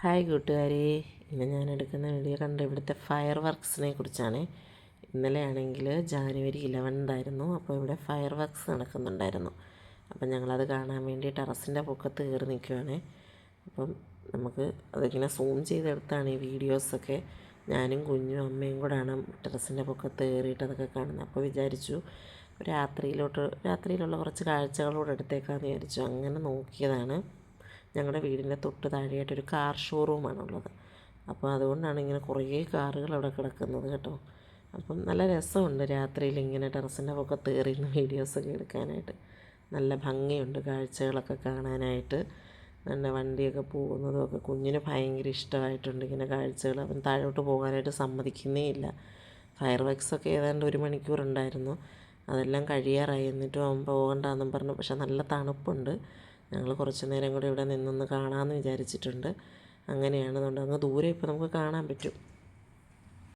Hi കൂട്ടുകാരെ, ഇന്ന് ഞാൻ എടുക്കുന്ന വീഡിയോ കണ്ട ഇവിടുത്തെ ഫയർ വർക്ക്സിനെ കുറിച്ചാണ്. ഇന്നലെയാണെങ്കിൽ ജാനുവരി 11 ആയിരുന്നു. അപ്പോൾ ഇവിടെ ഫയർ വർക്ക്സ് നടക്കുന്നുണ്ടായിരുന്നു. അപ്പം ഞങ്ങളത് കാണാൻ വേണ്ടി ടെറസിൻ്റെ പൊക്കത്ത് കയറി നിൽക്കുകയാണ്. അപ്പം നമുക്ക് അതിങ്ങനെ സൂം ചെയ്തെടുത്താണ് ഈ വീഡിയോസൊക്കെ. ഞാനും കുഞ്ഞും അമ്മയും കൂടാണ് ടെറസിൻ്റെ പൊക്കത്ത് കയറിയിട്ട് അതൊക്കെ കാണുന്നത്. അപ്പോൾ വിചാരിച്ചു രാത്രിയിലുള്ള കുറച്ച് കാഴ്ചകളോട് എടുത്തേക്കാമെന്ന് വിചാരിച്ചു. അങ്ങനെ നോക്കിയതാണ്. ഞങ്ങളുടെ വീടിൻ്റെ തൊട്ട് താഴെയായിട്ടൊരു കാർ ഷോറൂമാണുള്ളത്. അപ്പോൾ അതുകൊണ്ടാണ് ഇങ്ങനെ കുറേ കാറുകൾ അവിടെ കിടക്കുന്നത് കേട്ടോ. അപ്പം നല്ല രസമുണ്ട് രാത്രിയിൽ ഇങ്ങനെ ടെറസിൻ്റെ പൊക്കത്ത് കയറിയിരുന്ന് വീഡിയോസൊക്കെ എടുക്കാനായിട്ട്. നല്ല ഭംഗിയുണ്ട് കാഴ്ചകളൊക്കെ കാണാനായിട്ട്. നല്ല വണ്ടിയൊക്കെ പോകുന്നതുമൊക്കെ കുഞ്ഞിന് ഭയങ്കര ഇഷ്ടമായിട്ടുണ്ട് ഇങ്ങനെ കാഴ്ചകൾ. അവൻ താഴോട്ട് പോകാനായിട്ട് സമ്മതിക്കുന്നേ ഇല്ല. ഫയർ വർക്ക്സൊക്കെ ഏതാണ്ട് 1 മണിക്കൂറുണ്ടായിരുന്നു. അതെല്ലാം കഴിയാറായി. എന്നിട്ടും അവൻ പോകണ്ടെന്നും പറഞ്ഞു. പക്ഷെ നല്ല തണുപ്പുണ്ട്. ഞങ്ങൾ കുറച്ച് നേരം കൂടി ഇവിടെ നിന്നൊന്ന് കാണാമെന്ന് വിചാരിച്ചിട്ടുണ്ട്. അങ്ങനെയാണ്. അതുകൊണ്ട് അങ്ങ് ദൂരെ ഇപ്പോൾ നമുക്ക് കാണാൻ പറ്റും.